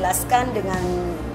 menjelaskan dengan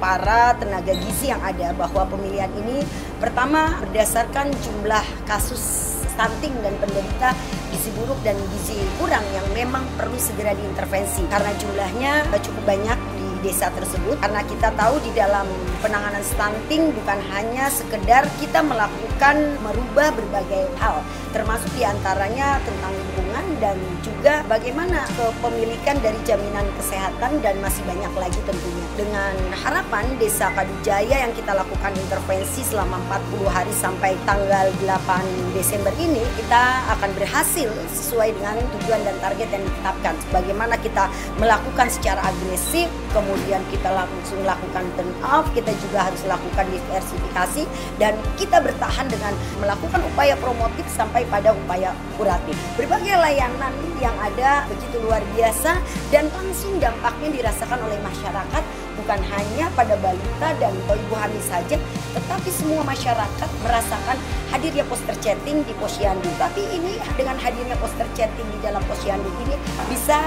para tenaga gizi yang ada bahwa pemilihan ini pertama berdasarkan jumlah kasus stunting dan penderita gizi buruk dan gizi kurang yang memang perlu segera diintervensi karena jumlahnya cukup banyak di desa tersebut. Karena kita tahu di dalam penanganan stunting bukan hanya sekedar kita melakukan merubah berbagai hal, termasuk diantaranya tentang lingkungan dan juga bagaimana kepemilikan dari jaminan kesehatan dan masih banyak lagi tentunya. Dengan harapan Desa Kadujaya yang kita lakukan intervensi selama 40 hari sampai tanggal 8 Desember ini, kita akan berhasil sesuai dengan tujuan dan target yang ditetapkan. Bagaimana kita melakukan secara agresif, kemudian kita langsung lakukan turn off, kita juga harus lakukan diversifikasi, dan kita bertahan dengan melakukan upaya promotif sampai pada upaya kuratif. Berbagai layanan yang ada begitu luar biasa dan langsung dampaknya dirasakan oleh masyarakat, bukan hanya pada balita dan ibu hamil saja, tetapi semua masyarakat merasakan hadirnya poster chatting di Posyandu. Tapi ini dengan hadirnya poster chatting di dalam Posyandu ini bisa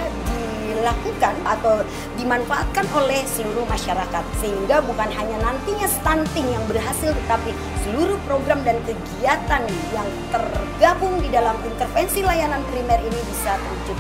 dilakukan atau dimanfaatkan oleh seluruh masyarakat, sehingga bukan hanya nantinya stunting yang berhasil, tetapi seluruh program dan kegiatan yang tergabung di dalam intervensi layanan primer ini bisa terwujud.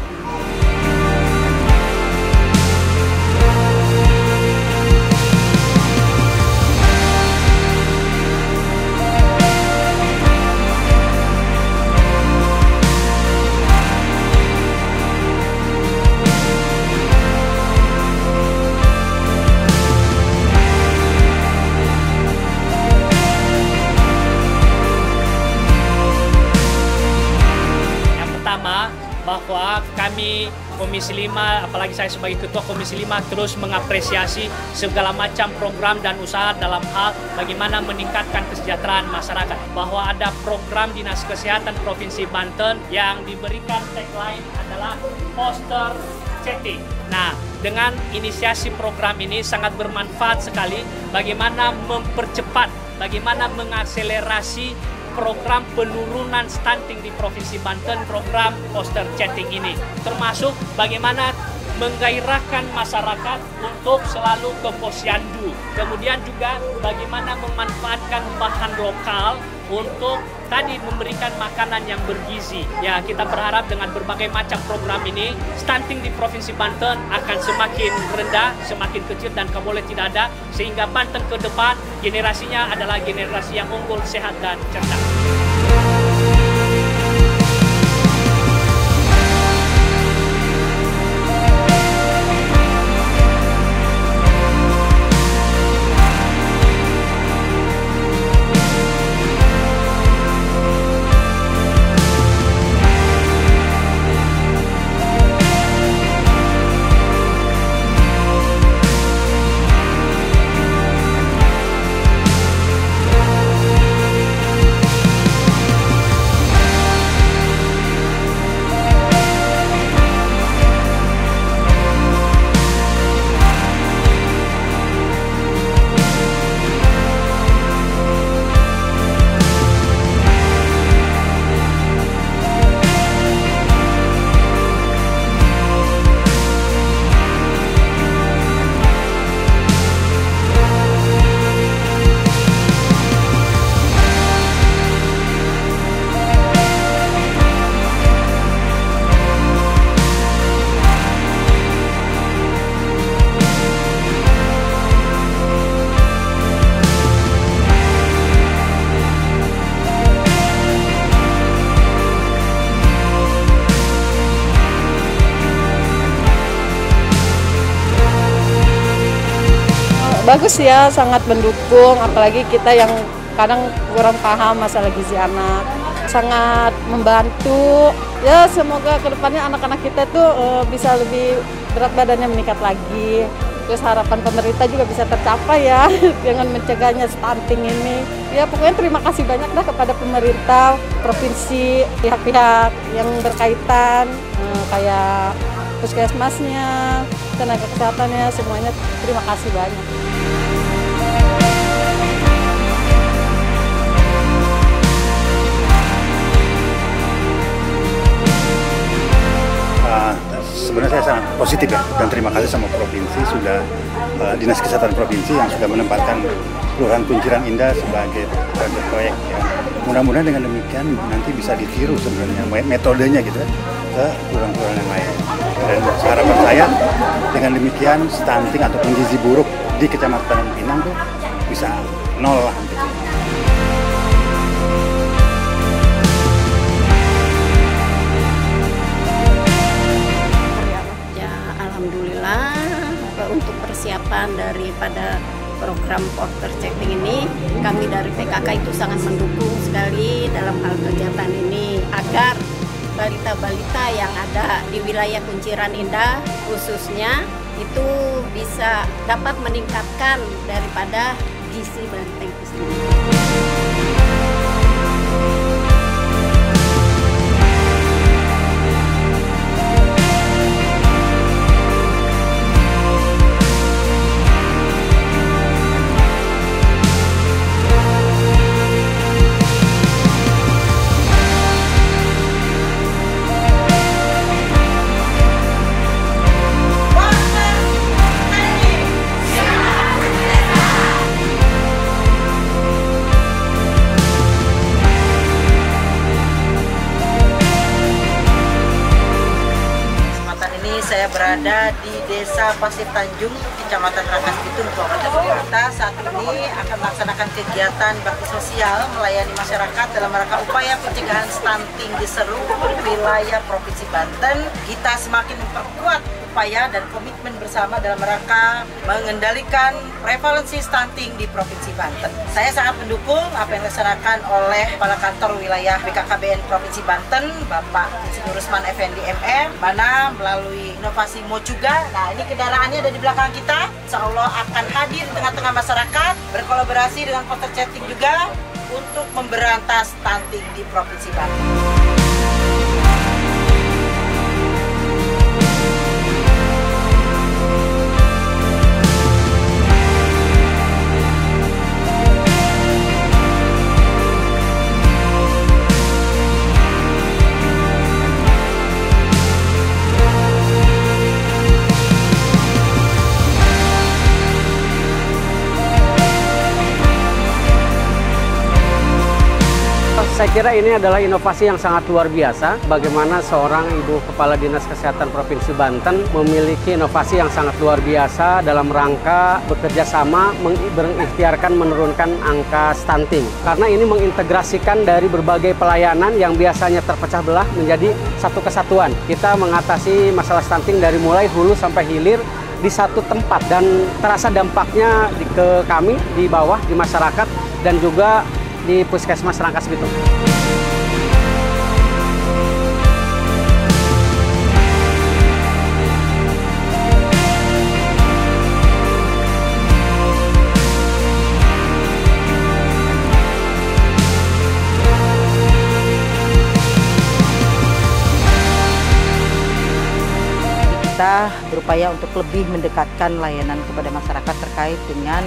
Bahwa kami Komisi 5, apalagi saya sebagai Ketua Komisi 5 terus mengapresiasi segala macam program dan usaha dalam hal bagaimana meningkatkan kesejahteraan masyarakat. Bahwa ada program Dinas Kesehatan Provinsi Banten yang diberikan tagline adalah poster chatting. Nah, dengan inisiasi program ini sangat bermanfaat sekali bagaimana mempercepat, bagaimana mengakselerasi program penurunan stunting di Provinsi Banten, program poster chatting ini. Termasuk bagaimana menggairahkan masyarakat untuk selalu ke Posyandu. Kemudian juga bagaimana memanfaatkan bahan lokal untuk tadi memberikan makanan yang bergizi. Ya, kita berharap dengan berbagai macam program ini, stunting di Provinsi Banten akan semakin rendah, semakin kecil dan kalau boleh tidak ada, sehingga Banten ke depan generasinya adalah generasi yang unggul, sehat dan cerdas. Bagus ya, sangat mendukung, apalagi kita yang kadang kurang paham masalah gizi anak. Sangat membantu, ya semoga kedepannya anak-anak kita tuh bisa lebih berat badannya meningkat lagi. Terus harapan pemerintah juga bisa tercapai ya dengan mencegahnya stunting ini. Ya pokoknya terima kasih banyak dah kepada pemerintah, provinsi, pihak-pihak yang berkaitan, kayak puskesmasnya, tenaga kesehatannya, semuanya terima kasih banyak. Sebenarnya saya sangat positif ya, dan terima kasih sama provinsi sudah Dinas Kesehatan Provinsi yang sudah menempatkan Kelurahan Kunciran Indah sebagai target proyek. Ya. Mudah-mudahan dengan demikian nanti bisa ditiru sebenarnya metodenya gitu ya, ke kelurahan-kelurahan yang lain. Dan harapan saya dengan demikian stunting ataupun gizi buruk di Kecamatan Pinang tuh bisa nol lah. Alhamdulillah untuk persiapan daripada program porter checking ini, kami dari PKK itu sangat mendukung sekali dalam hal kegiatan ini agar balita-balita yang ada di wilayah Kunciran Indah khususnya itu bisa dapat meningkatkan daripada gizi balita itu sendiri. Saya berada di Desa Pasir Tanjung, Kecamatan Rangkas Bitung, Kabupaten Purwakarta. Saat ini akan melaksanakan kegiatan bakti sosial melayani masyarakat dalam rangka upaya pencegahan stunting di seluruh wilayah Provinsi Banten. Kita semakin memperkuat upaya dan komitmen bersama dalam rangka mengendalikan prevalensi stunting di Provinsi Banten. Saya sangat mendukung apa yang dilaksanakan oleh Kepala Kantor Wilayah BKKBN Provinsi Banten, Bapak Insinyur Rusman Effendi MR, mana melalui inovasi Mojuga. Nah, ini kendaraannya ada di belakang kita. Insya Allah akan hadir di tengah-tengah masyarakat, berkolaborasi dengan porter chatting juga untuk memberantas stunting di Provinsi Banten. Saya kira ini adalah inovasi yang sangat luar biasa. Bagaimana seorang Ibu Kepala Dinas Kesehatan Provinsi Banten memiliki inovasi yang sangat luar biasa dalam rangka bekerja sama mengikhtiarkan menurunkan angka stunting. Karena ini mengintegrasikan dari berbagai pelayanan yang biasanya terpecah belah menjadi satu kesatuan. Kita mengatasi masalah stunting dari mulai hulu sampai hilir di satu tempat dan terasa dampaknya ke kami di bawah, di masyarakat dan juga di Puskesmas Rangkas Bitung. Kita berupaya untuk lebih mendekatkan layanan kepada masyarakat terkait dengan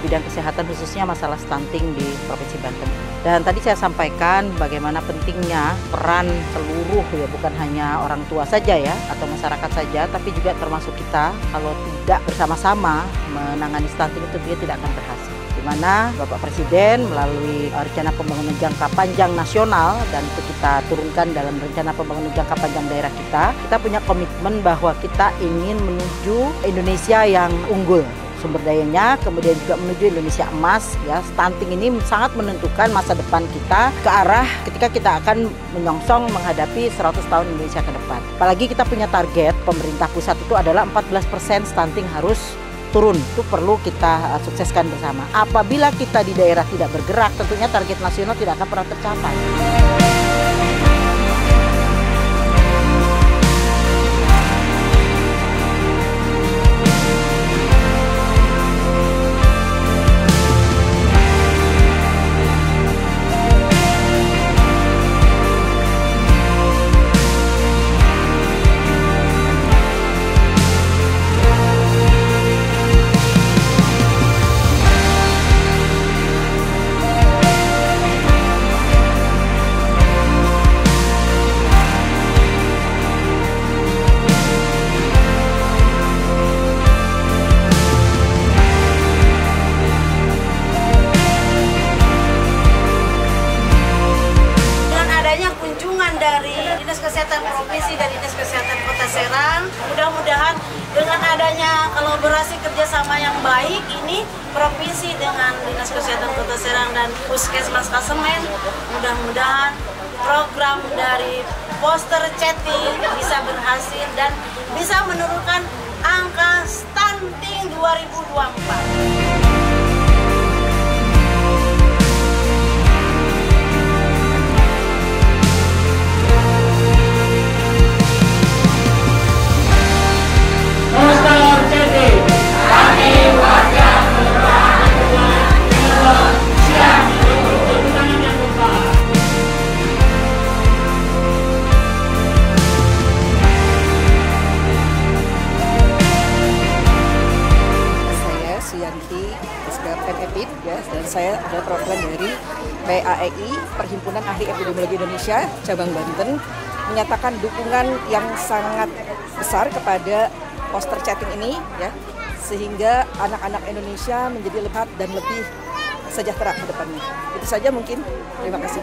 bidang kesehatan khususnya masalah stunting di Provinsi Banten. Dan tadi saya sampaikan bagaimana pentingnya peran seluruh ya, bukan hanya orang tua saja ya atau masyarakat saja, tapi juga termasuk kita. Kalau tidak bersama-sama menangani stunting itu dia tidak akan berhasil. Di mana Bapak Presiden melalui rencana pembangunan jangka panjang nasional dan itu kita turunkan dalam rencana pembangunan jangka panjang daerah kita punya komitmen bahwa kita ingin menuju Indonesia yang unggul sumber dayanya, kemudian juga menuju Indonesia emas ya. Stunting ini sangat menentukan masa depan kita ke arah ketika kita akan menyongsong menghadapi 100 tahun Indonesia ke depan. Apalagi kita punya target pemerintah pusat itu adalah 14% stunting harus turun. Itu perlu kita sukseskan bersama. Apabila kita di daerah tidak bergerak, tentunya target nasional tidak akan pernah tercapai. baik ini provinsi dengan Dinas Kesehatan Kota Serang dan Puskesmas Kasemen, mudah-mudahan program dari poster chatting bisa berhasil dan bisa menurunkan angka stunting 2024. Ya, dan saya adalah perwakilan dari PAEI, Perhimpunan Ahli Epidemiologi Indonesia, cabang Banten, menyatakan dukungan yang sangat besar kepada poster chatting ini, ya, sehingga anak-anak Indonesia menjadi lebih sehat dan lebih sejahtera ke depannya. Itu saja mungkin. Terima kasih.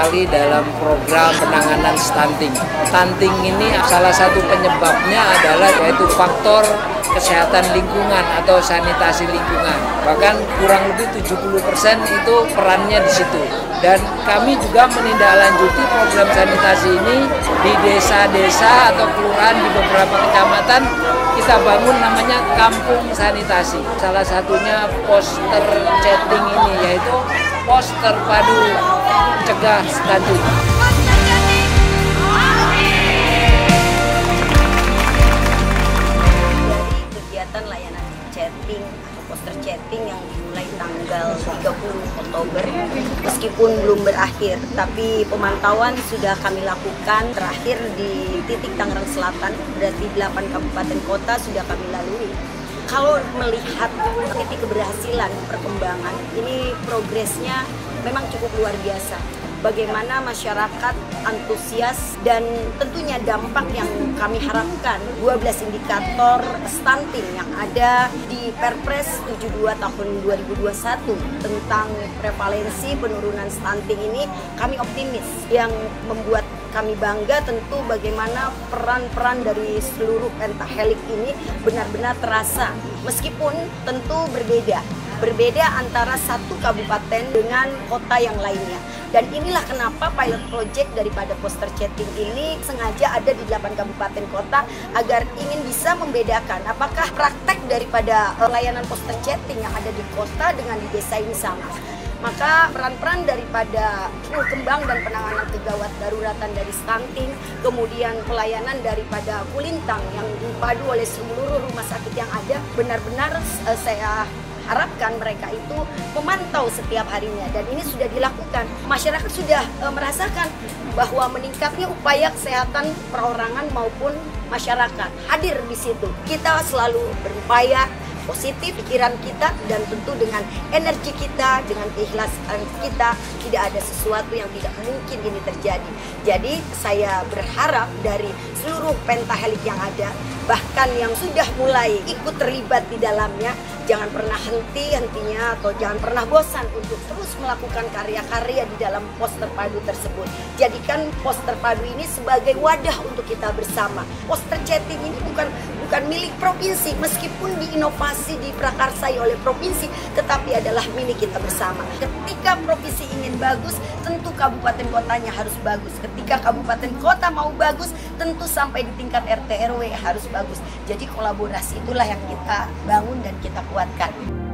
sekali dalam program penanganan stunting. Stunting ini salah satu penyebabnya adalah yaitu faktor kesehatan lingkungan atau sanitasi lingkungan. Bahkan kurang lebih 70% itu perannya di situ. Dan kami juga menindaklanjuti program sanitasi ini di desa-desa atau kelurahan di beberapa kecamatan. Kita bangun namanya kampung sanitasi. Salah satunya poster chatting ini, yaitu poster padu cegah stunting. Dari kegiatan layanan chatting atau poster chatting yang dimulai tanggal 30 Oktober, meskipun belum berakhir, tapi pemantauan sudah kami lakukan terakhir di titik Tangerang Selatan, berarti 8 kabupaten kota sudah kami lalui. Kalau melihat titik keberhasilan perkembangan, ini progresnya memang cukup luar biasa. Bagaimana masyarakat antusias dan tentunya dampak yang kami harapkan 12 indikator stunting yang ada di Perpres 72 tahun 2021 tentang prevalensi penurunan stunting ini, kami optimis. Yang membuat kami bangga tentu bagaimana peran-peran dari seluruh pentahelik ini benar-benar terasa, meskipun tentu berbeda. berbeda antara satu kabupaten dengan kota yang lainnya. Dan inilah kenapa pilot project daripada poster chatting ini sengaja ada di 8 kabupaten kota agar ingin bisa membedakan apakah praktek daripada layanan poster chatting yang ada di kota dengan di desa ini sama. Maka peran-peran daripada kembang dan penanganan kegawat daruratan dari stunting, kemudian pelayanan daripada Kulintang yang dipadu oleh seluruh rumah sakit yang ada, benar-benar saya harapkan mereka itu memantau setiap harinya, dan ini sudah dilakukan. Masyarakat sudah merasakan bahwa meningkatnya upaya kesehatan perorangan maupun masyarakat hadir di situ. Kita selalu berupaya positif pikiran kita, dan tentu dengan energi kita, dengan keikhlasan kita, tidak ada sesuatu yang tidak mungkin ini terjadi. Jadi saya berharap dari seluruh pentahelik yang ada, bahkan yang sudah mulai ikut terlibat di dalamnya, jangan pernah hentinya atau jangan pernah bosan untuk terus melakukan karya-karya di dalam poster padu tersebut. Jadikan poster padu ini sebagai wadah untuk kita bersama. Poster chatting ini bukan milik provinsi, meskipun diinovasi, diprakarsai oleh provinsi, tetapi adalah milik kita bersama. Ketika provinsi ingin bagus, tentu kabupaten kotanya harus bagus. Ketika kabupaten kota mau bagus, tentu sampai di tingkat RT RW harus bagus. Jadi kolaborasi itulah yang kita bangun dan kita kuatkan.